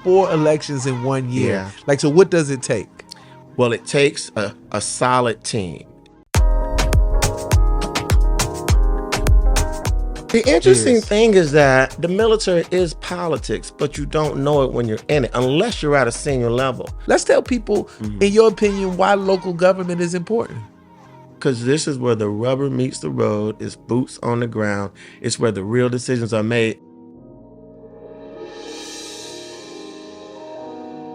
4 elections in 1 year. Yeah. Like, so what does it take? Well, it takes a solid team. The interesting thing is that the military is politics, but you don't know it when you're in it, unless you're at a senior level. Let's tell people, in your opinion, why local government is important. Because this is where the rubber meets the road. It's boots on the ground. It's where the real decisions are made.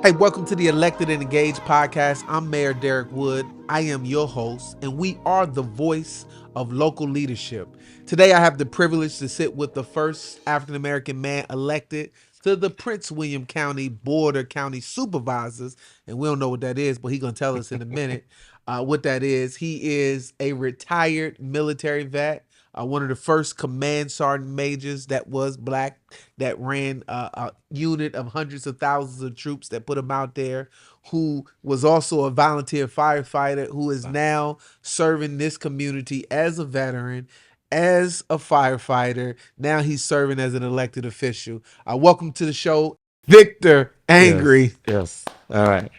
Hey, welcome to the Elected and Engaged podcast. I'm Mayor Derrick Wood. I am your host, and we are the voice of local leadership. Today, I have the privilege to sit with the first African-American man elected to the Prince William County Board of County Supervisors. And we don't know what that is, but he's going to tell us in a minute what that is. He is a retired military vet. One of the first command sergeant majors that was black, that ran a unit of hundreds of thousands of troops that put him out there, who was also a volunteer firefighter, who is now serving this community as a veteran, as a firefighter. Now he's serving as an elected official. Welcome to the show, Victor Angry. Yes. All right.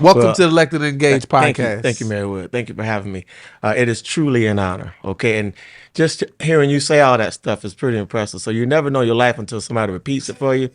Welcome to the Elected and Engaged podcast. Thank you, Mayor Wood. Thank you for having me. It is truly an honor. Okay, and just hearing you say all that stuff is pretty impressive. So you never know your life until somebody repeats it for you,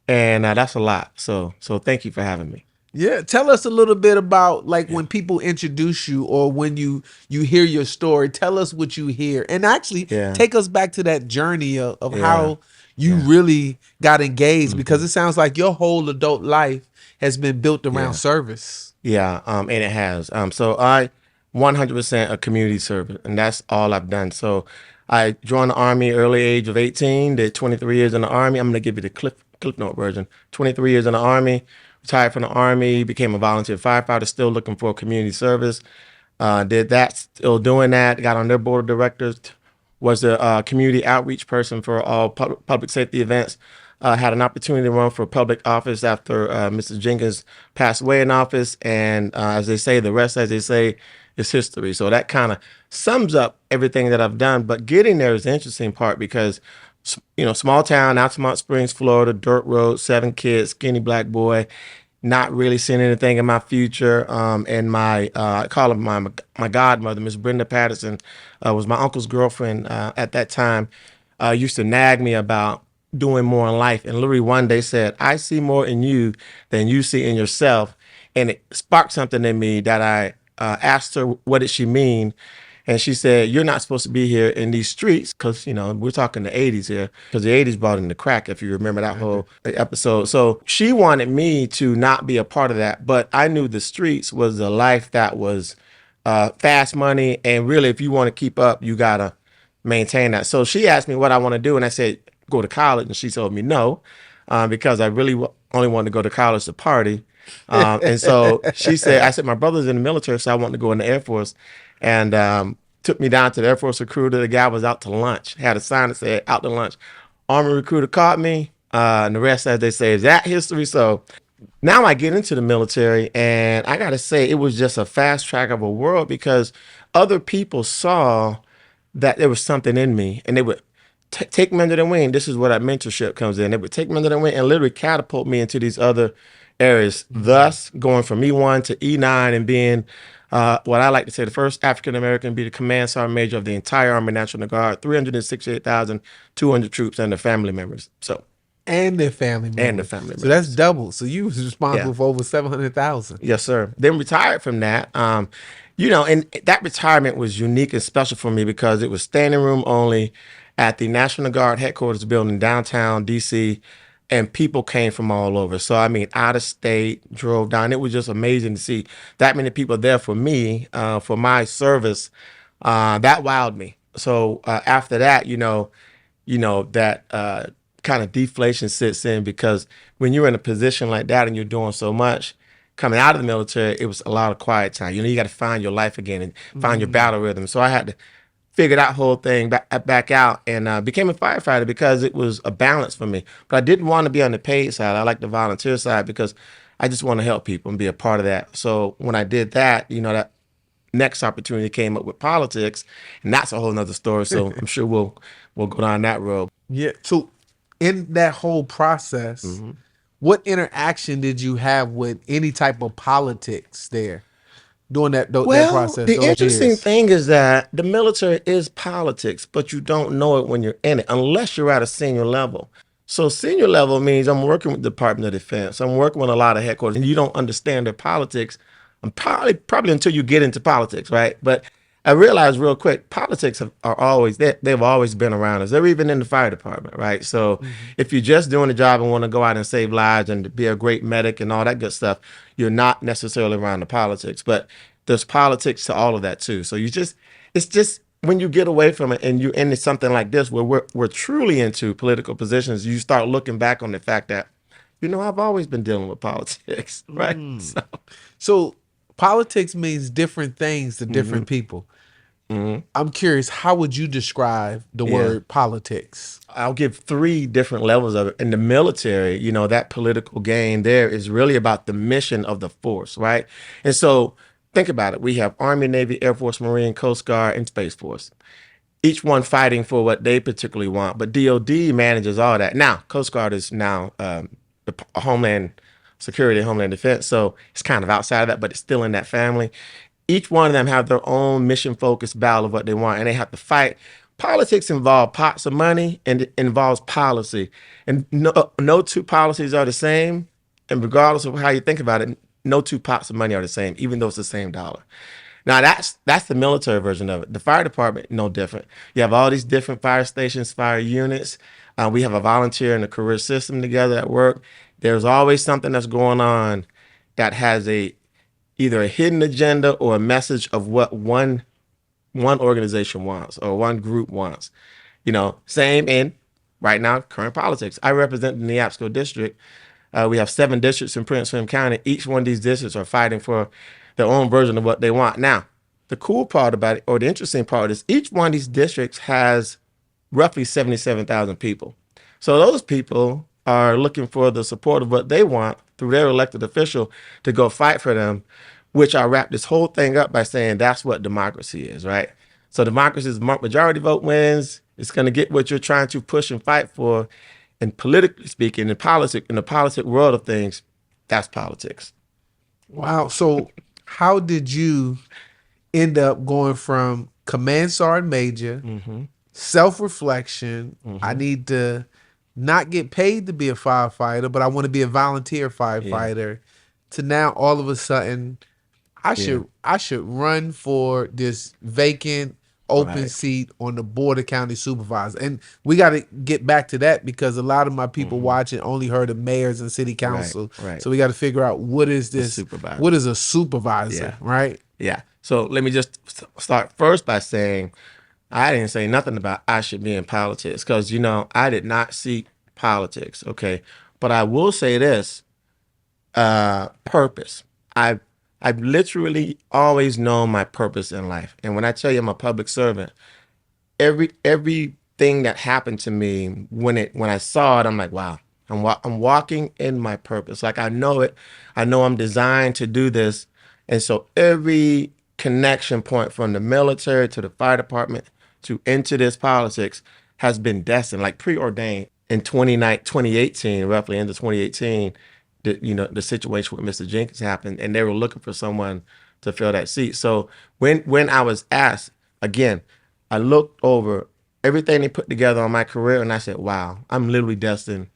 and that's a lot. So thank you for having me. Yeah, tell us a little bit about when people introduce you or when you hear your story. Tell us what you hear, and actually take us back to that journey of how you really got engaged, because it sounds like your whole adult life has been built around service. Yeah, and it has. So I 100% a community servant, and that's all I've done. So I joined the Army early age of 18, did 23 years in the Army. I'm going to give you the clip note version. 23 years in the Army, retired from the Army, became a volunteer firefighter, still looking for community service. Did that, still doing that, got on their board of directors, was a community outreach person for all public safety events. Had an opportunity to run for public office after Mrs. Jenkins passed away in office. And as they say, the rest, as they say, is history. So that kind of sums up everything that I've done. But getting there is the interesting part because, small town, Altamont Springs, Florida, dirt road, 7 kids, skinny black boy, not really seeing anything in my future. And my, I call her my godmother, Miss Brenda Patterson, was my uncle's girlfriend at that time, used to nag me about doing more in life. And literally one day said, I see more in you than you see in yourself. And it sparked something in me that I asked her, what did she mean? And she said, you're not supposed to be here in these streets, because, we're talking the 80s here, because the 80s brought in the crack, if you remember that whole episode. So she wanted me to not be a part of that. But I knew the streets was a life that was fast money. And really, if you want to keep up, you got to maintain that. So she asked me what I want to do. And I said, go to college. And she told me no, because I really only wanted to go to college to party. And so I said, my brother's in the military, so I want to go in the Air Force. And took me down to the Air Force recruiter. The guy was out to lunch, had a sign that said out to lunch. Army recruiter caught me. And the rest, as they say, is that history. So now I get into the military, and I got to say, it was just a fast track of a world, because other people saw that there was something in me, and they would take me under their wing. This is where that mentorship comes in. They would take me under their wing and literally catapult me into these other areas, thus going from E1 to E9 and being what I like to say, the first African-American to be the command sergeant major of the entire Army National Guard, 368,200 troops and their family members. And their family members. So that's double. So you was responsible for over 700,000. Yes, sir. Then retired from that. And that retirement was unique and special for me because it was standing room only at the National Guard headquarters building downtown DC, and people came from all over. So, out of state, drove down. It was just amazing to see that many people there for me, for my service. That wowed me. So after that, that kind of deflation sits in, because when you're in a position like that and you're doing so much, coming out of the military, it was a lot of quiet time. You got to find your life again and find your battle rhythm. So I had to figure that whole thing back out, and became a firefighter because it was a balance for me. But I didn't want to be on the paid side. I like the volunteer side because I just want to help people and be a part of that. So when I did that, that next opportunity came up with politics, and that's a whole nother story. So I'm sure we'll go down that road. Yeah. So in that whole process, What interaction did you have with any type of politics there during that Well, process, the those interesting years? thing is that the military is politics, but you don't know it when you're in it unless you're at a senior level. So senior level means I'm working with the Department of Defense. I'm working with a lot of headquarters, and you don't understand their politics. I'm probably until you get into politics, right? But I realized real quick, politics are always they've always been around us. They're even in the fire department, right? So Mm-hmm. if you're just doing the job and want to go out and save lives and be a great medic and all that good stuff, you're not necessarily around the politics. But there's politics to all of that too. So it's just when you get away from it and you're into something like this where we're truly into political positions, you start looking back on the fact that, I've always been dealing with politics, right? Mm. So, So politics means different things to hmm different people. hmm I'm curious, how would you describe the yeah. word politics? I'll give three different levels of it. In the military, that political game there is really about the mission of the force, right? And so think about it. We have Army, Navy, Air Force, Marine, Coast Guard, and Space Force. Each one fighting for what they particularly want, but DOD manages all that. Now, Coast Guard is now the Homeland Security, Homeland Defense, so it's kind of outside of that, but it's still in that family. Each one of them have their own mission-focused battle of what they want, and they have to fight. Politics involve pots of money, and it involves policy, and no two policies are the same. And regardless of how you think about it, no two pots of money are the same, even though it's the same dollar. Now that's the military version of it. The fire department, no different. You have all these different fire stations, fire units. We have a volunteer and a career system together at work. There's always something that's going on that has either a hidden agenda or a message of what one organization wants or one group wants. Same in right now current politics. I represent the Neabsco district. We have 7 districts in Prince William County. Each one of these districts are fighting for their own version of what they want. Now, the cool part about it, or the interesting part, is each one of these districts has roughly 77,000 people. So those people are looking for the support of what they want through their elected official to go fight for them, which I wrap this whole thing up by saying that's what democracy is, right? So democracy is majority vote wins. It's going to get what you're trying to push and fight for. And politically speaking, in the politic world of things, that's politics. Wow. So how did you end up going from command sergeant major, Mm-hmm. self-reflection, I Mm-hmm. need to not get paid to be a firefighter, but I want to be a volunteer Yeah. firefighter, to now all of a sudden Yeah. I should run for this vacant open Right. seat on the board of county supervisors. And we got to get back to that because a lot of my people Mm-hmm. watching only heard of mayors and city Right. council. Right. So we got to figure out what is The this? supervisor. What is a supervisor, Yeah. right? Yeah. So let me just start first by saying I didn't say nothing about I should be in politics because, I did not seek politics. Okay. But I will say this purpose. I've literally always known my purpose in life. And when I tell you I'm a public servant, everything that happened to me when I saw it, I'm like, wow, I'm walking in my purpose. Like I know it. I know I'm designed to do this. And so every connection point from the military to the fire department to into this politics has been destined, like preordained. In 2018, roughly into 2018, the situation with Mr. Jenkins happened, and they were looking for someone to fill that seat. So when I was asked again, I looked over everything they put together on my career, and I said, "Wow, I'm literally destined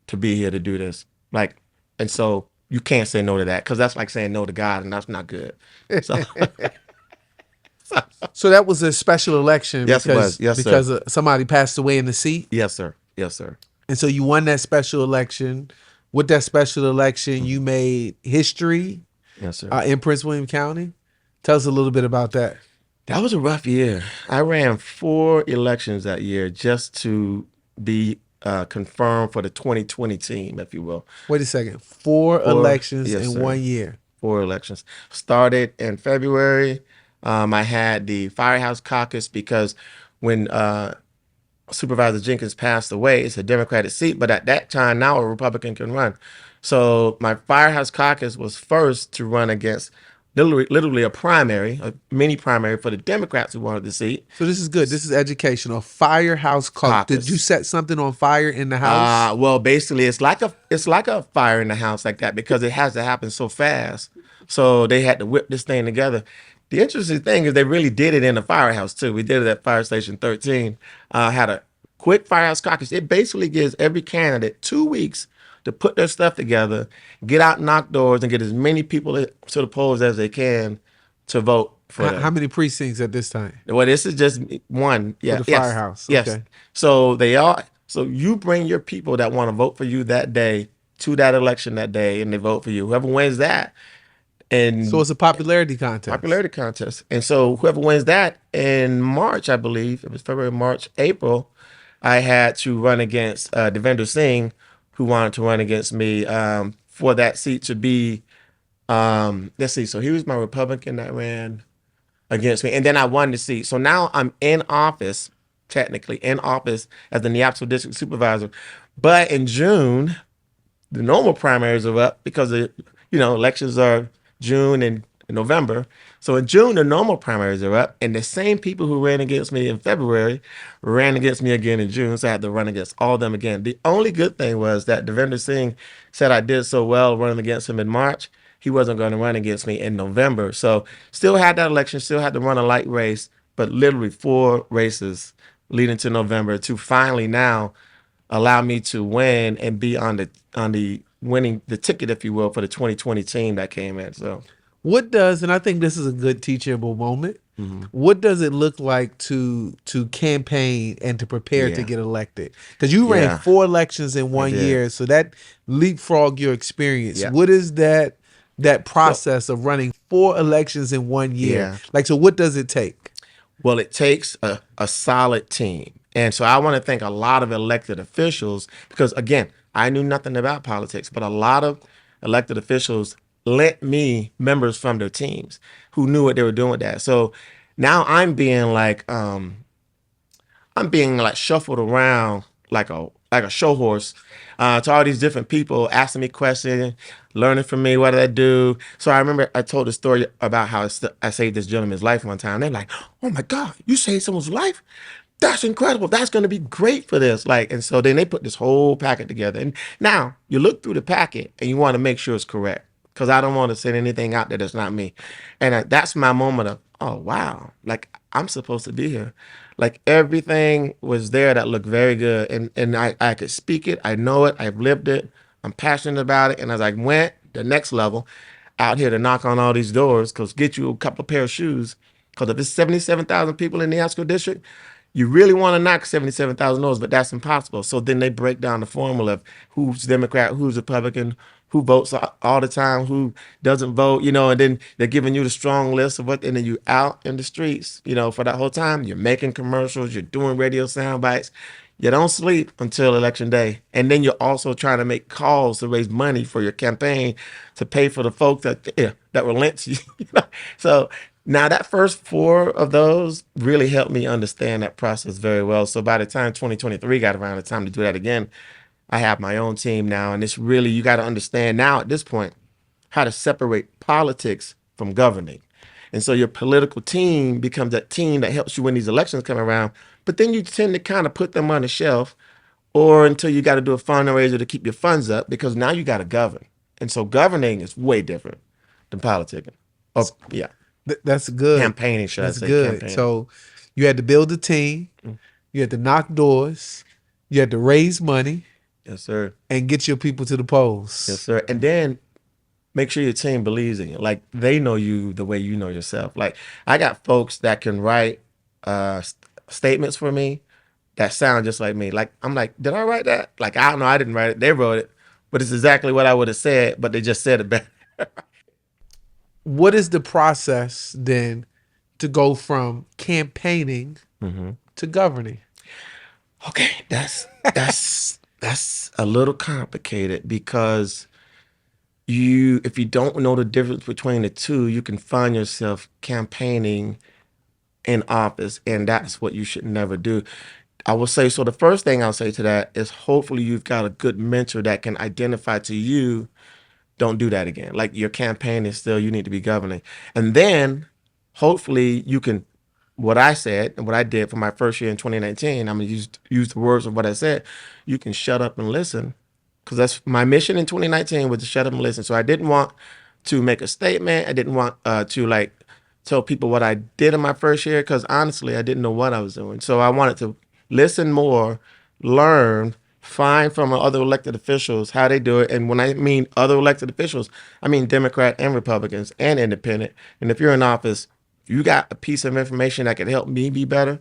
to be here to do this." Like, and so you can't say no to that because that's like saying no to God, and that's not good. So, So that was a special election yes, it was. Yes, sir. because somebody passed away in the seat, Yes, sir. Yes, sir. and so you won that special election. With that special election, you made history Yes, sir. in Prince William County. Tell us a little bit about that. That was a rough year. I ran 4 elections that year just to be confirmed for the 2020 team, if you will. Wait a second. 4 4, elections yes, in sir. 1 year. 4 elections. Started in February. I had the Firehouse Caucus because when Supervisor Jenkins passed away, it's a Democratic seat, but at that time, now a Republican can run. So my Firehouse Caucus was first to run against literally a primary, a mini primary for the Democrats who wanted the seat. So this is good. This is educational. Firehouse caucus. Did you Caucus. set something on fire in the house? Well, basically, it's like a fire in the house like that because it has to happen so fast. So they had to whip this thing together. The interesting thing is they really did it in the firehouse too. We did it at Fire Station 13. Had a quick firehouse caucus. It basically gives every candidate 2 weeks to put their stuff together, get out, knock doors, and get as many people to the polls as they can to vote for How them. many precincts at this time Well, this is just one. for Yeah. the Yes. firehouse? Yes. Okay. So they are. So you bring your people that want to vote for you that day to that election that day, and they vote for you. Whoever wins that, So and it's a popularity contest. popularity contest, and so whoever wins that in March, I believe it was February, March, April, I had to run against Devendra Singh, who wanted to run against me for that seat to be. Let's see. So he was my Republican that ran against me. And then I won the seat. So now I'm in office, technically in office as the Neabsco District Supervisor. But in June, the normal primaries are up because elections are June and November. So in June, the normal primaries are up, and the same people who ran against me in February ran against me again in June. So I had to run against all of them again. The only good thing was that Devendra Singh said I did so well running against him in March. He wasn't going to run against me in November. So still had that election, still had to run a light race, but literally 4 races leading to November to finally now allow me to win and be on the winning the ticket, if you will, for the 2020 team that came in. So What does, and I think this is a good teachable moment. What does it look like to campaign and to prepare to yeah, get elected? Because you ran yeah, 4 elections in I one did. year, so that leapfrog your experience. Yeah. What is that So process of running 4 elections in one year? yeah. Like, so what does it take? Well, it takes a solid team. And so I want to thank a lot of elected officials because, again, I knew nothing about politics, but a lot of elected officials lent me members from their teams who knew what they were doing with that. So now I'm being like shuffled around like a show horse to all these different people asking me questions, learning from me. What did I do? So I remember I told a story about how I saved this gentleman's life one time. They're like, "Oh my God, you saved someone's life? That's incredible. That's going to be great for this." Like, and so then they put this whole packet together. And now you look through the packet and you want to make sure it's correct because I don't want to send anything out there that's not me. And that's my moment of, oh wow, like I'm supposed to be here. Like everything was there that looked very good, and I could speak it. I know it. I've lived it. I'm passionate about it. And as I went the next level, out here to knock on all these doors, cause get you a couple of pair of shoes. Cause if it's 77,000 people in the Neabsco district, you really want to knock 77,000 doors, but that's impossible. So then they break down the formula of who's Democrat, who's Republican, who votes all the time, who doesn't vote, and then they're giving you the strong list of what, and then you out in the streets, for that whole time. You're making commercials, you're doing radio sound bites. You don't sleep until election day. And then you're also trying to make calls to raise money for your campaign to pay for the folks that relent to you. So now that first 4 of those really helped me understand that process very well. So by the time 2023 got around, the time to do that again, I have my own team now. And it's really, you got to understand now at this point how to separate politics from governing. And so your political team becomes that team that helps you when these elections come around. But then you tend to kind of put them on the shelf or until you got to do a fundraiser to keep your funds up because now you got to govern. And so governing is way different than politicking. Oh, yeah. That's good. Campaigning, should I That's say, good. campaigning. So you had to build a team, you had to knock doors, you had to raise money Yes, sir. and get your people to the Yes, polls. sir. And then make sure your team believes in you. Like they know you the way you know yourself. Like I got folks that can write statements for me that sound just like me. Like I'm like, did I write that? Like I don't know, I didn't write it. They wrote it, but it's exactly what I would have said, but they just said it better. What is the process then to go from campaigning to governing? Okay, that's a little complicated because if you don't know the difference between the two, you can find yourself campaigning in office, and that's what you should never do. I will say so. The first thing I'll say to that is hopefully you've got a good mentor that can identify to you don't do that again. Like your campaign is still, you need to be governing. And then hopefully you can, what I said and what I did for my first year in 2019, I'm going to use the words of what I said. You can shut up and listen, because that's my mission in 2019, was to shut up and listen. So I didn't want to make a statement. I didn't want to like tell people what I did in my first year, because honestly, I didn't know what I was doing. So I wanted to listen more, learn, find from other elected officials how they do it. And when I mean other elected officials, I mean Democrat and Republicans and independent. And if you're in office, if you got a piece of information that can help me be better,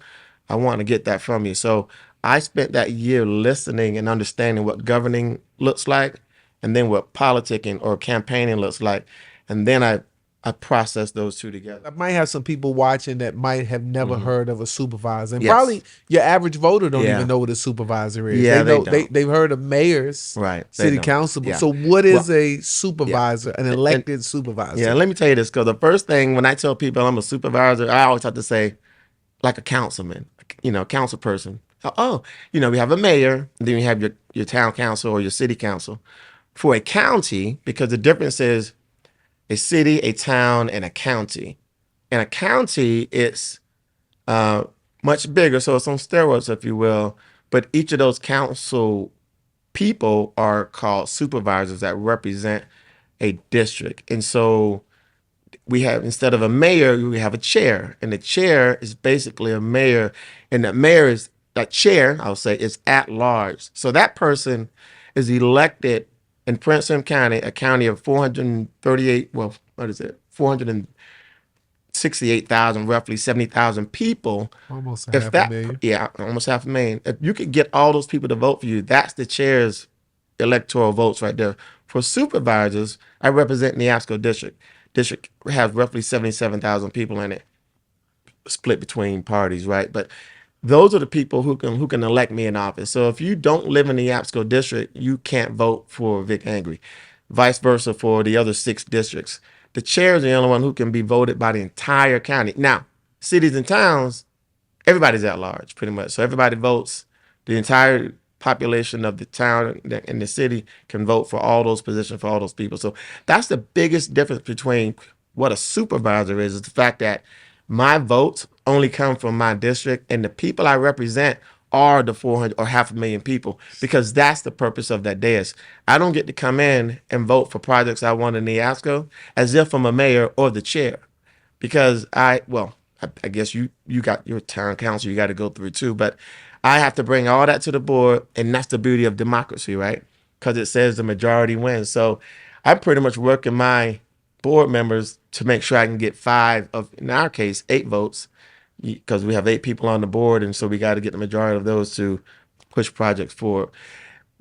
I want to get that from you. So I spent that year listening and understanding what governing looks like, and then what politicking or campaigning looks like. And then I processed those two I together. might have some people watching that might have never heard of a supervisor, and Yes. probably your average voter don't even Yeah. know what a supervisor is. They Yeah, they know don't. they've heard of mayors, Right. They city don't. council. Yeah. So what Well, is a yeah. supervisor, an And elected yeah, supervisor? let me tell you this, because the first thing when I tell people I'm a supervisor, I always have to say, like a councilman, council person. Oh, we have a mayor, and then you have your town council or your city council. For a county, because the difference is a city, a town, and a county. In a county, it's uh, much bigger, so it's on steroids, if you will. But each of those council people are called supervisors that represent a district. And so we have, instead of a mayor, we have a chair, and the chair is basically a mayor, and the mayor is that chair, I'll say, is at large. So that person is elected in Prince William County, a county of 438, well, what is it, 468,000, roughly 70,000 people. Almost a If half a that, million. yeah, almost half a million. If you could get all those people to vote for you, that's the chair's electoral votes right there. For supervisors, I represent Neabsco District. District has roughly 77,000 people in it, split between parties, right? But those are the people who can elect me in office. So if you don't live in the Yapsco district, you can't vote for Vic Angry. Vice versa for the other 6 districts. The chair is the only one who can be voted by the entire county. Now, cities and towns, everybody's at large pretty much. So everybody votes. The entire population of the town and the city can vote for all those positions for all those people. So that's the biggest difference between what a supervisor is the fact that my votes only come from my district, and the people I represent are the 400 or half a million people, because that's the purpose of that dais. I don't get to come in and vote for projects I want in Neabsco as if I'm a mayor or the chair, because I guess you got your town council you got to go through too, but I have to bring all that to the board, and that's the beauty of democracy, right? Because it says the majority wins. So I'm pretty much working my board members to make sure I can get 5 of, in our case, 8 votes, because we have 8 people on the board, and so we got to get the majority of those to push projects forward.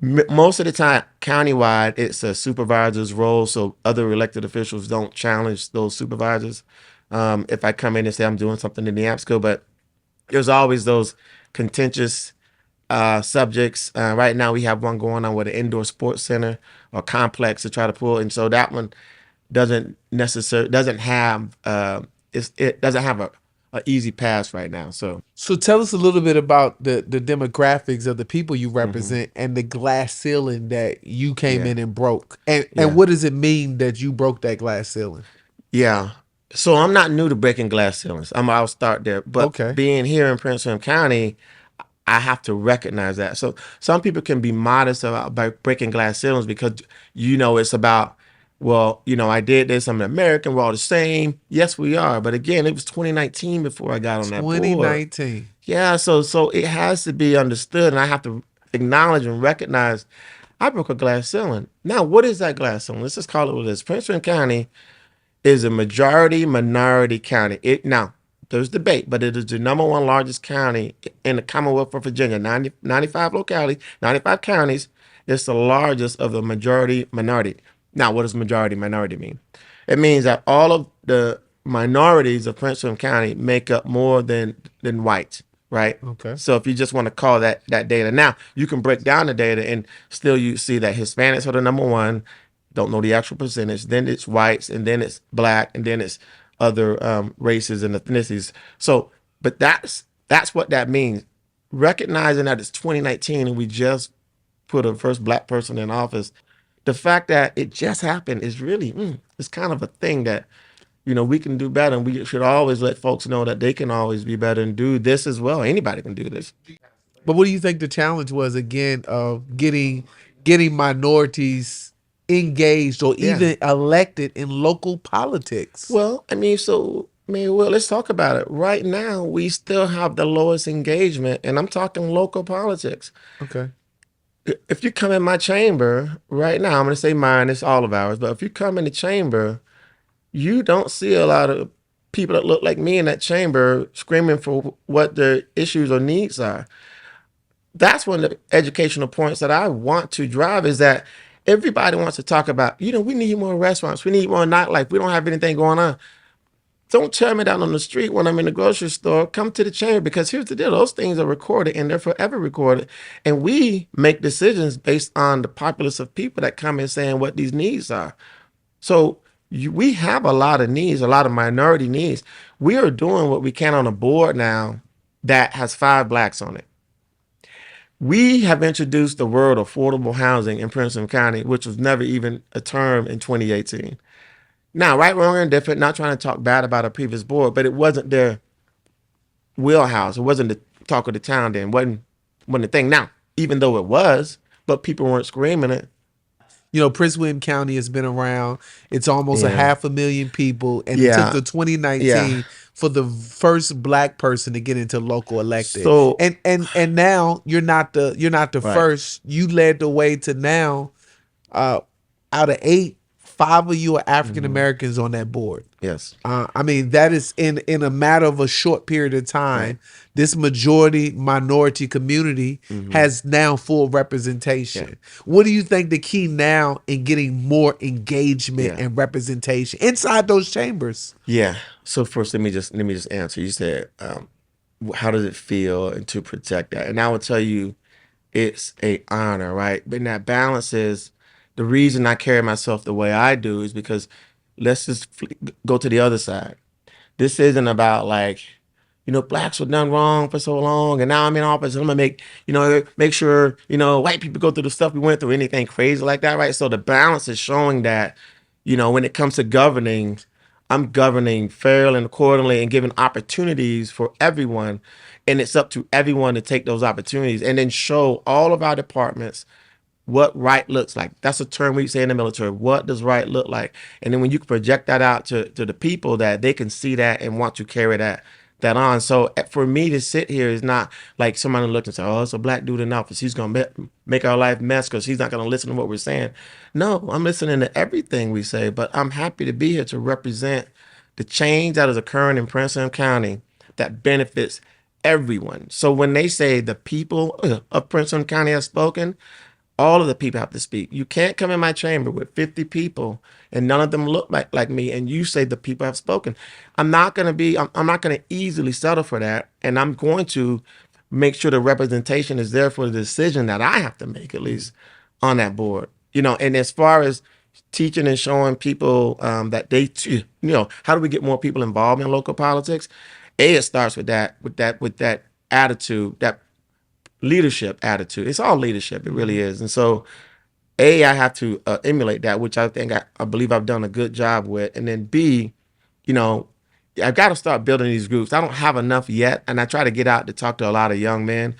Most of the time, countywide, it's a supervisor's role, so other elected officials don't challenge those supervisors. If I come in and say I'm doing something in the APSCO, but there's always those contentious subjects. Right now, we have one going on with an indoor sports center or complex to try to pull, and so that one doesn't have it doesn't have a easy pass right now. So So tell us a little bit about the demographics of the people you mhm. represent and the glass ceiling that you came Yeah, in and broke. And yeah. what does it mean that you broke that glass ceiling? Yeah. So I'm not new to breaking glass ceilings. I'll start there. But Okay. being here in Prince William County, I have to recognize that. So some people can be modest about by breaking glass ceilings because it's about, well, I did this. I'm an American. We're all the same. Yes, we are. But again, it was 2019 before I got on that board. 2019. Yeah. So it has to be understood, and I have to acknowledge and recognize I broke a glass ceiling. Now, what is that glass ceiling? Let's just call it what it is. Prince William County is a majority minority county. It now there's debate, but it is the number one largest county in the Commonwealth of Virginia. 95 localities, 95 counties. It's the largest of the majority minority. Now, what does majority minority mean? It means that all of the minorities of Prince William County make up more than whites, right? Okay. So if you just want to call that data, now you can break down the data and still you see that Hispanics are the number one. Don't know the actual percentage. Then it's whites, and then it's black, and then it's other races and ethnicities. So, but that's what that means. Recognizing that it's 2019 and we just put a first black person in office the fact that it just happened is really, it's kind of a thing that, we can do better. And we should always let folks know that they can always be better and do this as well. Anybody can do this. But what do you think the challenge was again of getting minorities engaged or Yeah. even elected in local politics? Well, well, let's talk about it. Right now, we still have the lowest engagement, and I'm talking local politics. Okay. If you come in my chamber right now, I'm going to say mine, it's all of ours, but if you come in the chamber, you don't see a lot of people that look like me in that chamber screaming for what their issues or needs are. That's one of the educational points that I want to drive is that everybody wants to talk about, we need more restaurants, we need more nightlife, we don't have anything going on. Don't tell me down on the street when I'm in the grocery store. Come to the chamber because here's the deal: those things are recorded and they're forever recorded. And we make decisions based on the populace of people that come in saying what these needs are. So we have a lot of needs, a lot of minority needs. We are doing what we can on a board now that has 5 blacks on it. We have introduced the word affordable housing in Prince William County, which was never even a term in 2018. Now, right, wrong, and different, not trying to talk bad about a previous board, but it wasn't their wheelhouse. It wasn't the talk of the town then. Wasn't the thing. Now, even though it was, but people weren't screaming it. Prince William County has been around. It's almost a Yeah. 500,000 people, and it took Yeah. the Yeah. 2019 for the first black person to get into local elected. So, And now you're not the right. first. You led the way to now. Uh, Out of 8, 5 of you are African Americans on that board. Yes. I mean, that is in a matter of a short period of time. Right. This majority minority community has now full representation. What do you think the key now in getting more engagement Yeah. and representation inside those chambers? Yeah. So first, let me just answer. You said, how does it feel and to protect that? And I will tell you, it's a honor, right? But that balance is the reason I carry myself the way I do is because let's just go to the other side. This isn't about like, blacks were done wrong for so long, and now I'm in office, and I'm gonna make sure, white people go through the stuff we went through, anything crazy like that, right? So the balance is showing that, when it comes to governing, I'm governing fairly and accordingly and giving opportunities for everyone. And it's up to everyone to take those opportunities and then show all of our departments what right looks like. That's a term we say in the military. What does right look like? And then when you can project that out to the people that they can see that and want to carry that on. So for me to sit here is not like somebody look and say, oh, it's a black dude in office. He's going to make our life mess because he's not going to listen to what we're saying. No, I'm listening to everything we say, but I'm happy to be here to represent the change that is occurring in Prince William County that benefits everyone. So when they say the people of Prince William County have spoken, all of the people have to speak. You can't come in my chamber with 50 people and none of them look like me and you say the people have spoken. I'm not going to easily settle for that. And I'm going to make sure the representation is there for the decision that I have to make, at least on that board. And as far as teaching and showing people that how do we get more people involved in local politics? It starts with that attitude, that leadership attitude. It's all leadership. It really is. And so, I have to emulate that, which I think I believe I've done a good job with. And then B, you know, I've got to start building these groups. I don't have enough yet. And I try to get out to talk to a lot of young men.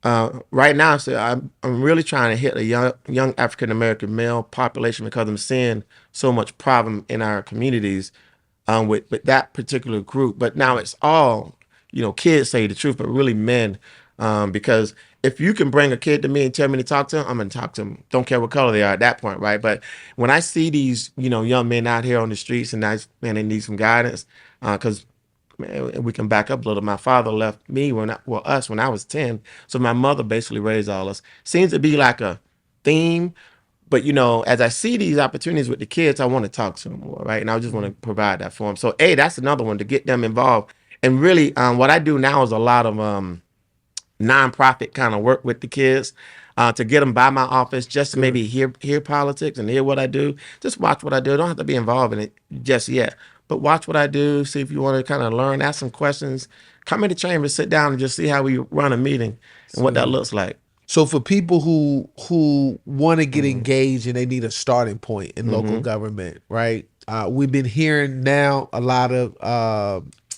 Right now, so I'm really trying to hit a young African American male population because I'm seeing so much problem in our communities with that particular group. But now it's all, kids say the truth, but really men. Because if you can bring a kid to me and tell me to talk to him, I'm going to talk to him. Don't care what color they are at that point, right? But when I see these, young men out here on the streets and they need some guidance, because we can back up a little. My father left me us when I was 10. So my mother basically raised all us. Seems to be like a theme. But as I see these opportunities with the kids, I want to talk to them more, right? And I just want to provide that for them. So, that's another one to get them involved. And really, what I do now is a lot of nonprofit kind of work with the kids to get them by my office, just to maybe hear politics and hear what I do. Just watch what I do. Don't have to be involved in it just yet, but watch what I do. See if you want to kind of learn, ask some questions. Come in the chamber, sit down, and just see how we run a meeting and what that looks like. So for people who want to get engaged and they need a starting point in local government, right? We've been hearing now a lot of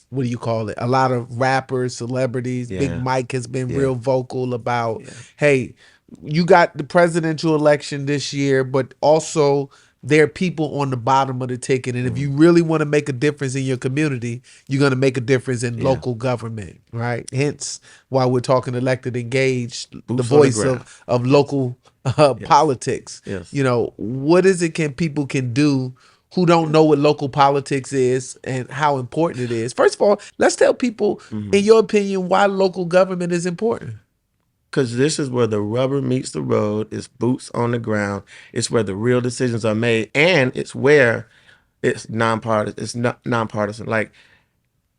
what do you call it? A lot of rappers, celebrities. Big Yeah. Mike has been Yeah. real vocal about, Yeah. hey, you got the presidential election this year, but also there are people on the bottom of the ticket. And if you really want to make a difference in your community, you're going to make a difference in Yeah. local government, right? Hence why we're talking elected, engaged, the Boots on the voice ground. of Yes. local Yes. politics. Yes. You know, what is it can people can do who don't know what local politics is and how important it is? First of all, let's tell people, in your opinion, why local government is important. Because this is where the rubber meets the road. It's boots on the ground. It's where the real decisions are made, and it's where it's nonpartisan. It's not nonpartisan. Like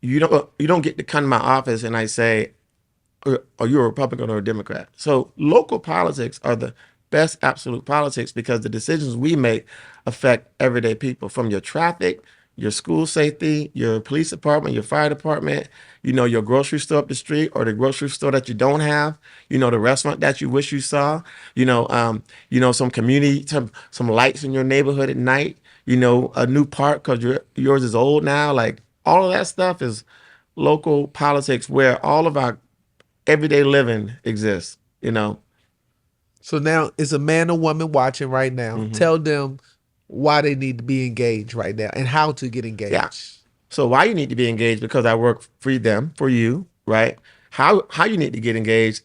you don't get to come to my office and I say, are you a Republican or a Democrat? So local politics are the best absolute politics because the decisions we make affect everyday people, from your traffic, your school safety, your police department, your fire department, your grocery store up the street or the grocery store that you don't have, the restaurant that you wish you saw, some community, some lights in your neighborhood at night, a new park because yours is old now. Like all of that stuff is local politics where all of our everyday living exists. So now it's a man or woman watching right now. Tell them why they need to be engaged right now and how to get Yeah. engaged. So why you need to be engaged? Because I work for them, for you, right? How you need to get engaged?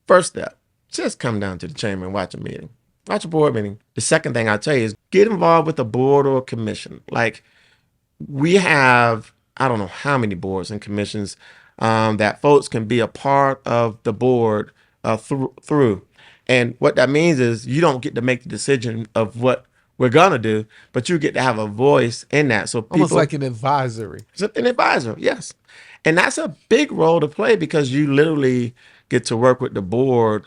First step, just come down to the chamber and watch a meeting. Watch a board meeting. The second thing I tell you is get involved with a board or a commission. Like we have, I don't know how many boards and commissions that folks can be a part of the board through. And what that means is you don't get to make the decision of what we're gonna do, but you get to have a voice in that. So Almost people, like an advisory. an advisor, yes, and that's a big role to play because you literally get to work with the board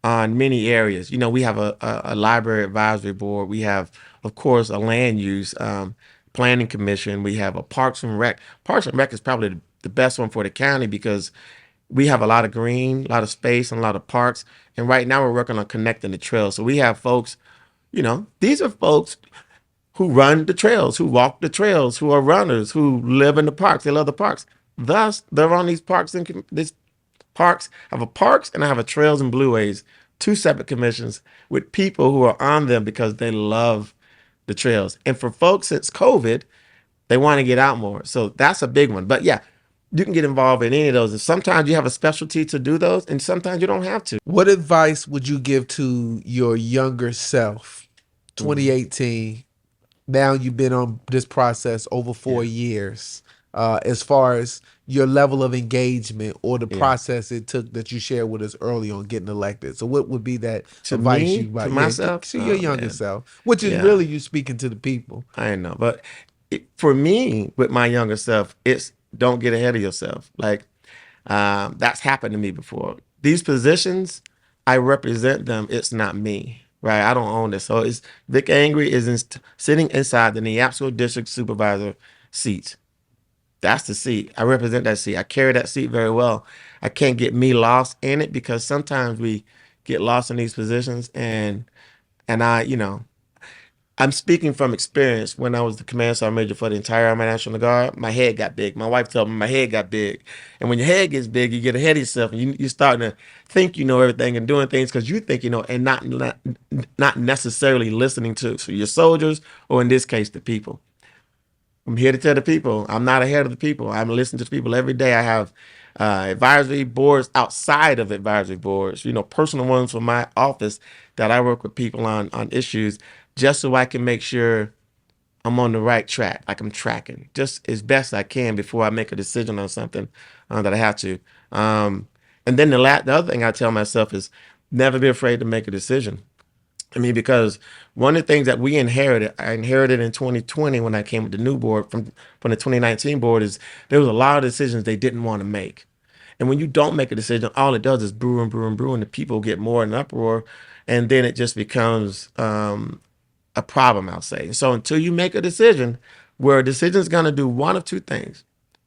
on many areas. We have a library advisory board. We have, of course, a land use planning commission. We have a Parks and Rec. Parks and Rec is probably the best one for the county because we have a lot of green, a lot of space, and a lot of parks. And right now we're working on connecting the trails. So we have folks, these are folks who run the trails, who walk the trails, who are runners, who live in the parks. They love the parks. Thus, they're on these parks and these parks. I have a parks and I have a trails and blueways, two separate commissions with people who are on them because they love the trails. And for folks since COVID, they want to get out more. So that's a big one. But yeah, you can get involved in any of those. And sometimes you have a specialty to do those, and sometimes you don't have to. What advice would you give to your younger self, 2018? Now you've been on this process over 4 years. As far as your level of engagement or the Yeah. process it took that you shared with us early on getting elected. So what would be that To advice me, you to might, yeah, myself, to your oh younger man, self, which is yeah, really you speaking to the people. I know. But for me, with my younger self, it's don't get ahead of yourself. Like that's happened to me before. These positions, I represent them. It's not me, right? I don't own this. So it's Vic Angry is sitting inside the Neabsco District Supervisor seat. That's the seat. I represent that seat. I carry that seat very well. I can't get me lost in it because sometimes we get lost in these positions and I'm speaking from experience. When I was the command sergeant major for the entire Army National Guard, my head got big. My wife told me my head got big. And when your head gets big, you get ahead of yourself and you're starting to think you know everything and doing things because you think you know and not necessarily listening to your soldiers or in this case the people. I'm here to tell the people I'm not ahead of the people. I'm listening to the people every day. I have advisory boards outside of advisory boards, personal ones from my office that I work with people on issues just so I can make sure I'm on the right track, like I'm tracking just as best I can before I make a decision on something that I have to. And then the other thing I tell myself is never be afraid to make a decision. I mean, because one of the things that I inherited in 2020 when I came with the new board from the 2019 board is there was a lot of decisions they didn't want to make. And when you don't make a decision, all it does is brew and brew and brew, and the people get more in an uproar, and then it just becomes a problem, I'll say. So until you make a decision, where a decision is going to do one of two things.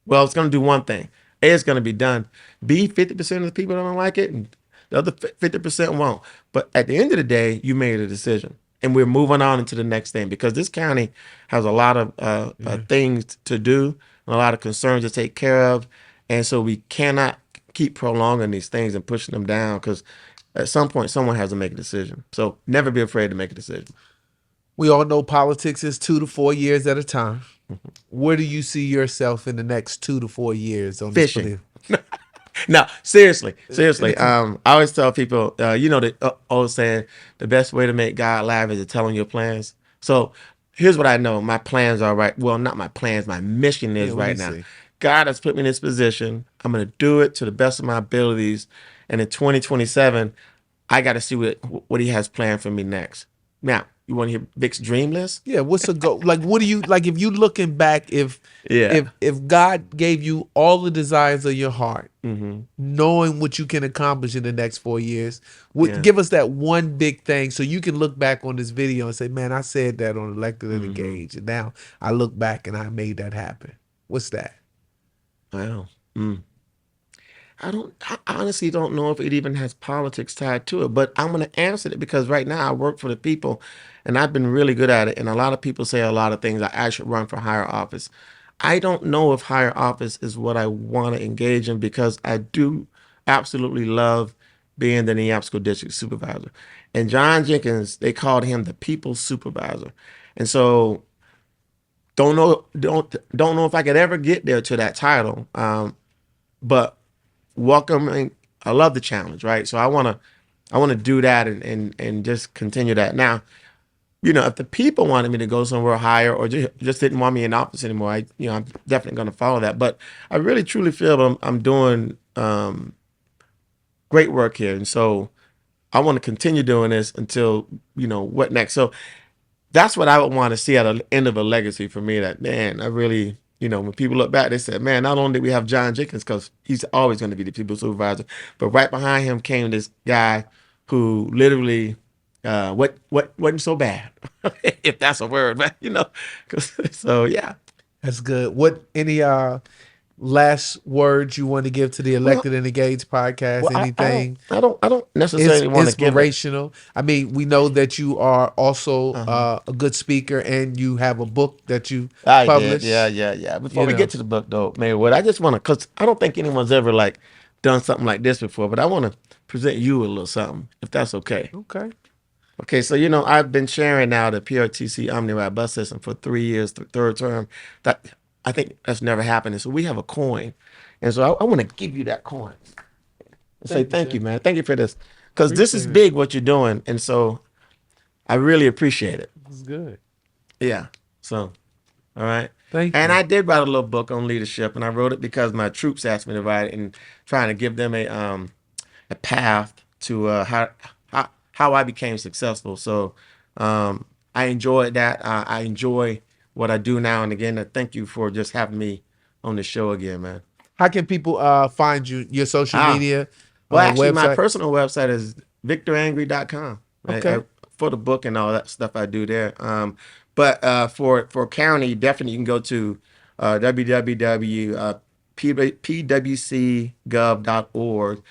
Well, it's going to do one thing. A, it's going to be done. B, 50% of the people don't like it. And The other 50% won't. But at the end of the day, you made a decision. And we're moving on into the next thing because this county has a lot of things to do and a lot of concerns to take care of. And so we cannot keep prolonging these things and pushing them down because at some point someone has to make a decision. So never be afraid to make a decision. We all know politics is 2 to 4 years at a time. Where do you see yourself in the next 2 to 4 years on this Fishing. political? No, seriously, seriously. I always tell people, the old saying, the best way to make God laugh is to tell him your plans. So here's what I know: my plans are right. Well, not my plans. My mission is Yeah, what do right you now. see? God has put me in this position. I'm going to do it to the best of my abilities, and in 2027, I got to see what He has planned for me next. Now, you want to hear Vic's dream list? Yeah, what's a go? Like, what do you like? If you looking back, if Yeah. if God gave you all the desires of your heart, Mm-hmm. knowing what you can accomplish in the next 4 years, Yeah. give us that one big thing so you can look back on this video and say, "Man, I said that on Elected and Mm-hmm. Engaged, and now I look back and I made that happen." What's that? Wow. Mm. I honestly don't know if it even has politics tied to it, but I'm going to answer it because right now I work for the people and I've been really good at it. And a lot of people say a lot of things like I should run for higher office. I don't know if higher office is what I want to engage in because I do absolutely love being the Neabsco district supervisor. And John Jenkins, they called him the people's supervisor. And so don't know if I could ever get there to that title. But welcome. I love the challenge, right? So I want to do that and just continue that. Now, if the people wanted me to go somewhere higher or just didn't want me in office anymore, I'm definitely going to follow that. But I really truly feel I'm doing great work here, and so I want to continue doing this until what next. So that's what I would want to see at the end of a legacy for me. That man, I really, when people look back, they said, man, not only did we have John Jenkins because he's always going to be the people supervisor, but right behind him came this guy who literally, what wasn't so bad, if that's a word, but 'cause- so yeah. That's good. What any last words you want to give to the Well, Elected and Engaged podcast? well, Anything I don't necessarily want to give it. inspirational? I mean, we know that you are also Uh-huh. a good speaker and you have a book that you I did, publish. yeah. Before You we know, get to the book, though, Maywood, I just want to, cause I don't think anyone's ever like done something like this before, but I want to present you a little something, if that's okay. okay. Okay, so I've been sharing now the PRTC OmniRide bus system for 3 years, third term. That I think that's never happened. And so we have a coin, and so I want to give you that coin and say thank you, man. Thank you for this, cause this is Appreciate it. big what you're doing, and so I really appreciate it. This is good. Yeah. So. All right. Thank And you. I did write a little book on leadership, and I wrote it because my troops asked me to write it and trying to give them a path to how I became successful. So I enjoyed that. I enjoy what I do now and again. And thank you for just having me on the show again, man. How can people find you? Your social Ah, media, well, actually, my website? personal website is victorangry.com. Okay. For the book and all that stuff I do there. But for county, definitely you can go to www.pwcgov.org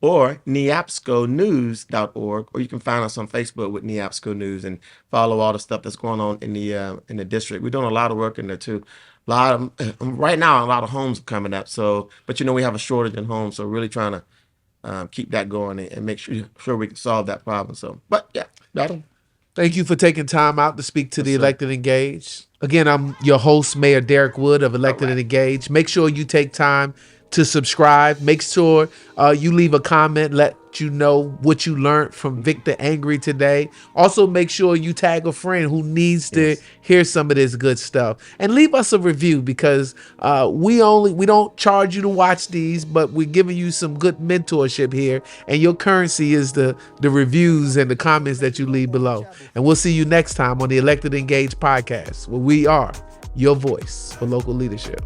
or neapsconews.org, or you can find us on Facebook with Neapsco News and follow all the stuff that's going on in the district. We're doing a lot of work in there too. A lot of right now, a lot of homes are coming up. So, but we have a shortage in homes, so really trying to keep that going and make sure we can solve that problem. So, but yeah, that'll. Thank you for taking time out to speak to Yes, the sir. Elected and Engaged. Again, I'm your host, Mayor Derrick Wood of All Elected and right. Engaged. Make sure you take time to subscribe. Make sure you leave a comment, let you know what you learned from Victor Angry today. Also, make sure you tag a friend who needs to Yes. hear some of this good stuff. And leave us a review because we don't charge you to watch these, but we're giving you some good mentorship here. And your currency is the reviews and the comments that you leave below. And we'll see you next time on the Elected Engaged podcast, where we are your voice for local leadership.